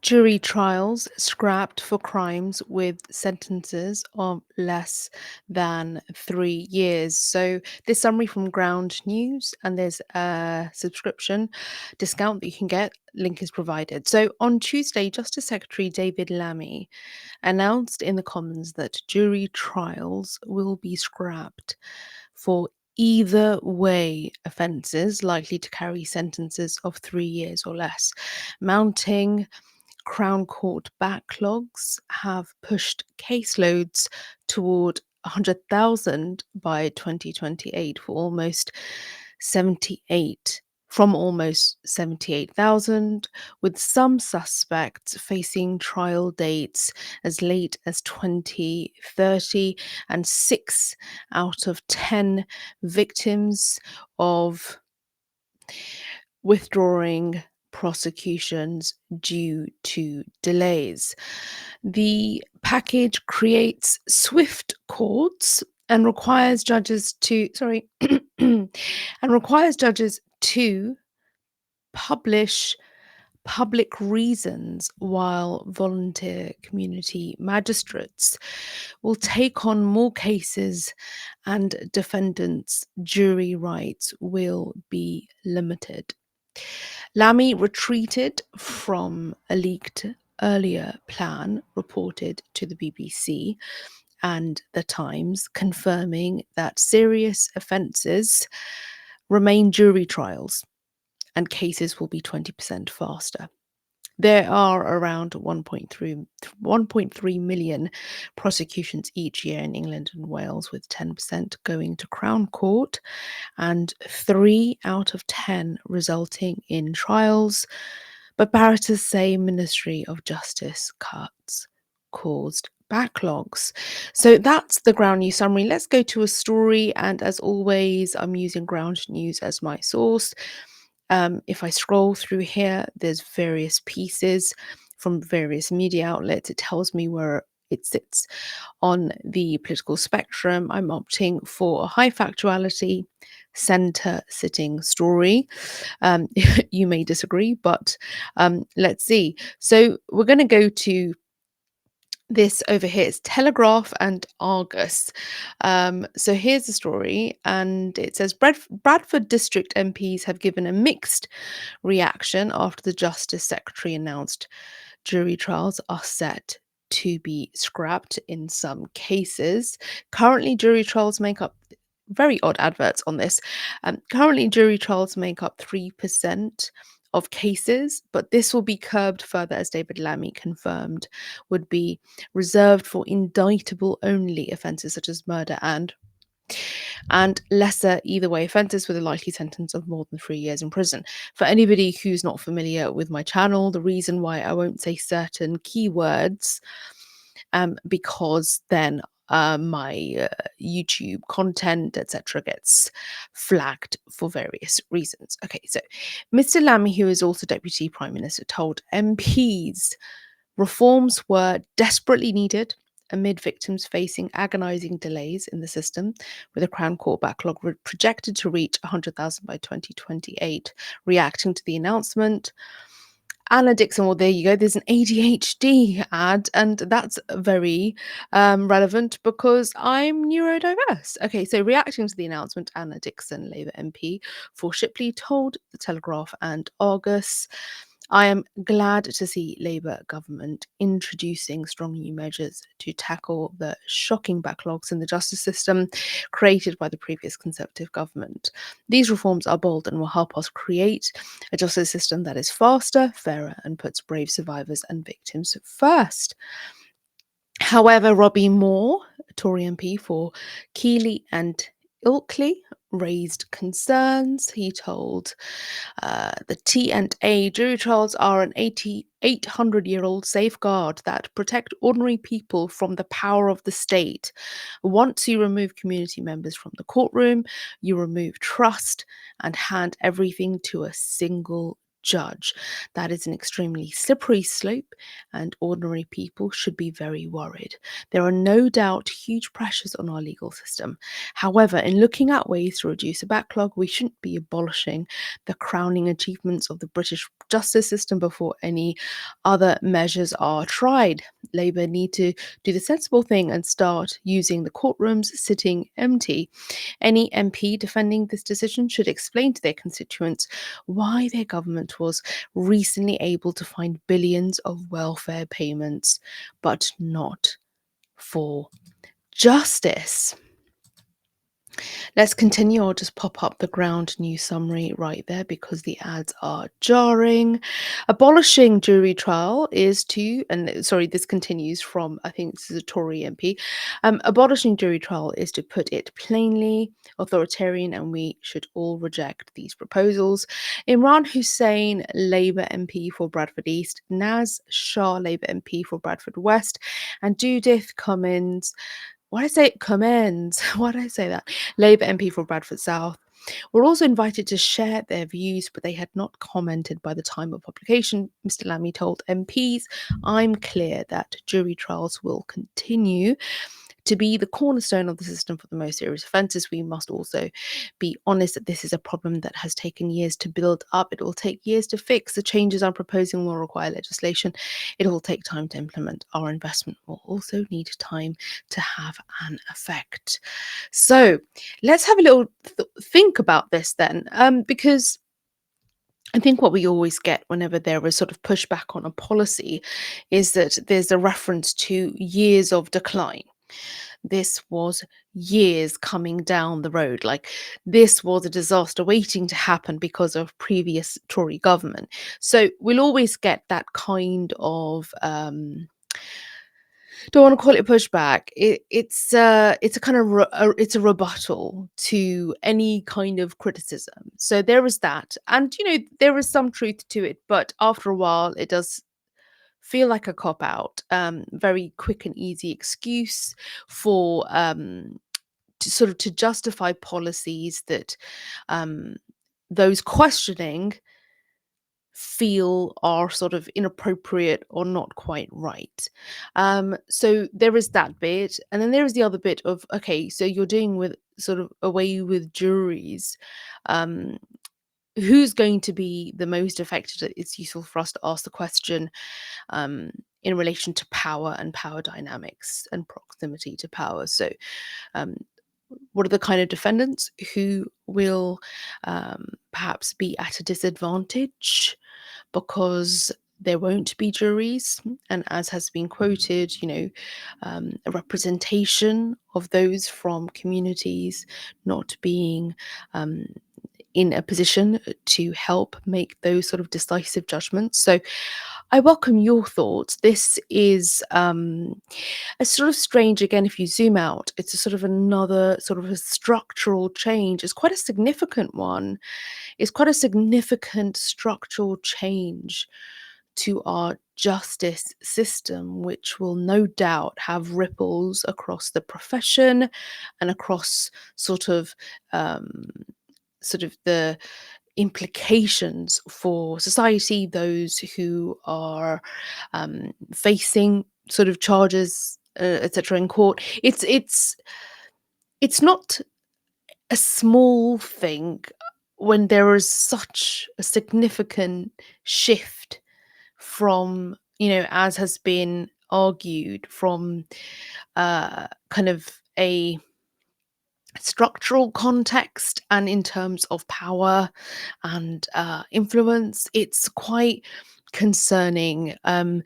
Jury trials scrapped for crimes with sentences of less than 3 years. So, this summary from Ground News, and there's a subscription discount that you can get. Link is provided. So, on Tuesday, Justice Secretary David Lammy announced in the Commons that jury trials will be scrapped for either way offences likely to carry sentences of 3 years or less. Mounting Crown Court backlogs have pushed caseloads toward 100,000 by 2028 for almost 78,000, with some suspects facing trial dates as late as 2030, and 6 out of 10 victims of withdrawing prosecutions due to delays. The package creates swift courts and requires judges to publish public reasons, while volunteer community magistrates will take on more cases and defendants' jury rights will be limited. Lammy retreated from a leaked earlier plan reported to the BBC and The Times, confirming that serious offences remain jury trials and cases will be 20% faster. There are around 1.3 million prosecutions each year in England and Wales, with 10% going to Crown Court and 3 out of 10 resulting in trials. But barristers say Ministry of Justice cuts caused backlogs. So that's the Ground News summary. Let's go to a story. And as always, I'm using Ground News as my source. If I scroll through here, there's various pieces from various media outlets. It tells me where it sits on the political spectrum. I'm opting for a high factuality, center sitting story. You may disagree, but let's see. So we're going to go to this over here. It's Telegraph and Argus. So here's the story, and it says Bradford District MPs have given a mixed reaction after the Justice Secretary announced jury trials are set to be scrapped in some cases. Currently, jury trials make up very odd adverts on this. Currently, jury trials make up 3% of cases, but this will be curbed further, as David Lammy confirmed, would be reserved for indictable only offences such as murder and lesser either way offences with a likely sentence of more than 3 years in prison. For anybody who's not familiar with my channel, the reason why I won't say certain keywords, because then my YouTube content, etc., gets flagged for various reasons. Okay, so Mr. Lammy, who is also Deputy Prime Minister, told MPs reforms were desperately needed amid victims facing agonising delays in the system, with a Crown Court backlog projected to reach 100,000 by 2028. Reacting to the announcement, Anna Dixon, well, there you go. There's an ADHD ad, and that's very relevant because I'm neurodiverse. Okay, so reacting to the announcement, Anna Dixon, Labour MP for Shipley, told The Telegraph and Argus, I am glad to see Labour government introducing strong new measures to tackle the shocking backlogs in the justice system created by the previous Conservative government. These reforms are bold and will help us create a justice system that is faster, fairer, and puts brave survivors and victims first. However, Robbie Moore, a Tory MP for Keighley and Ilkley, raised concerns. He told the T&A jury trials are an 800-year-old safeguard that protect ordinary people from the power of the state. Once you remove community members from the courtroom, you remove trust and hand everything to a single judge. That is an extremely slippery slope, and ordinary people should be very worried. There are no doubt huge pressures on our legal system. However, in looking at ways to reduce a backlog, we shouldn't be abolishing the crowning achievements of the British justice system before any other measures are tried. Labour need to do the sensible thing and start using the courtrooms sitting empty. Any MP defending this decision should explain to their constituents why their government was recently able to find billions of welfare payments, but not for justice. Let's continue. I'll just pop up the ground news summary right there because the ads are jarring. Abolishing jury trial is to, and sorry, this continues from, I think this is a Tory MP. Abolishing jury trial is, to put it plainly, authoritarian, and we should all reject these proposals. Imran Hussain, Labour MP for Bradford East, Naz Shah, Labour MP for Bradford West, and Judith Cummins, why did I say Cummins? Why did I say that? Labour MP for Bradford South were also invited to share their views, but they had not commented by the time of publication. Mr. Lammy told MPs, "I'm clear that jury trials will continue to be the cornerstone of the system for the most serious offences. We must also be honest that this is a problem that has taken years to build up. It will take years to fix. The changes I'm proposing will require legislation. It will take time to implement. Our investment will also need time to have an effect." So let's have a little think about this then, because I think what we always get whenever there is sort of pushback on a policy is that there's a reference to years of decline. This was years coming down the road. Like, this was a disaster waiting to happen because of previous Tory government. So we'll always get that kind of don't want to call it pushback. It's a kind of it's a rebuttal to any kind of criticism. So there is that, and there is some truth to it. But after a while, it does feel like a cop out, very quick and easy excuse for to justify policies that um, those questioning feel are sort of inappropriate or not quite right. So there is that bit, and then there is the other bit of, okay, so you're doing with sort of away with juries. Um, who's going to be the most affected? It's useful for us to ask the question um, in relation to power and power dynamics and proximity to power. So, um, what are the kind of defendants who will perhaps be at a disadvantage because there won't be juries? And as has been quoted, a representation of those from communities not being um, in a position to help make those sort of decisive judgments. So I welcome your thoughts. This is a sort of strange, again, if you zoom out, it's a sort of another sort of a structural change. It's quite a significant one. It's quite a significant structural change to our justice system, which will no doubt have ripples across the profession and across sort of um, the implications for society, those who are facing sort of charges, etc., in court. It's not a small thing when there is such a significant shift from, as has been argued, from kind of a structural context and in terms of power and influence. It's quite concerning. I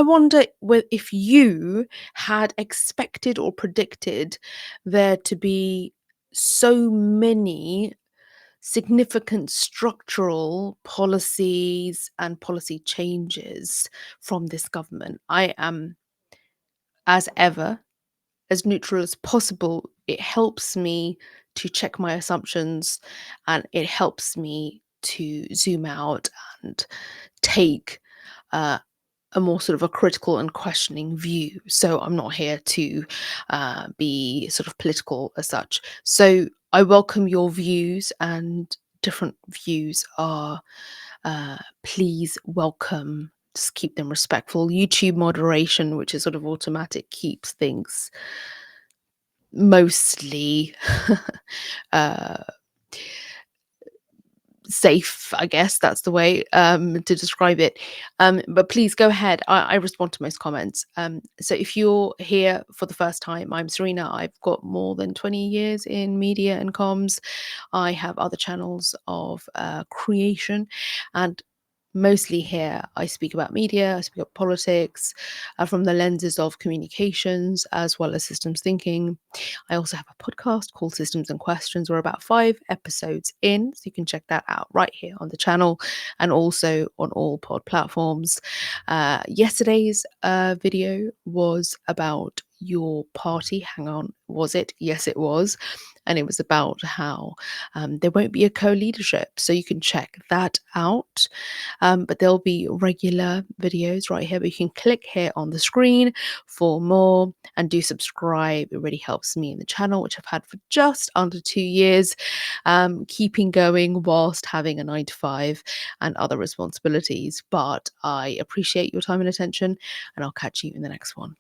wonder if you had expected or predicted there to be so many significant structural policies and policy changes from this government. I am, as ever, as neutral as possible. It helps me to check my assumptions, and it helps me to zoom out and take uh, a more sort of a critical and questioning view. So I'm not here to be sort of political as such. So I welcome your views, and different views are Please welcome, just keep them respectful. YouTube moderation, which is sort of automatic, keeps things mostly uh, safe, I guess that's the way to describe it. But please go ahead. I respond to most comments. So if you're here for the first time, I'm Serena. I've got more than 20 years in media and comms. I have other channels of creation, and mostly here I speak about media, I speak about politics from the lenses of communications as well as systems thinking. I also have a podcast called Systems and Questions. We're about 5 episodes in, so you can check that out right here on the channel and also on all pod platforms. Yesterday's video was about your party. Hang on, was it? Yes, it was. And it was about how there won't be a co leadership. So you can check that out. But there'll be regular videos right here, but you can click here on the screen for more and do subscribe. It really helps me in the channel, which I've had for just under 2 years, keeping going whilst having a 9 to 5 and other responsibilities. But I appreciate your time and attention, and I'll catch you in the next one.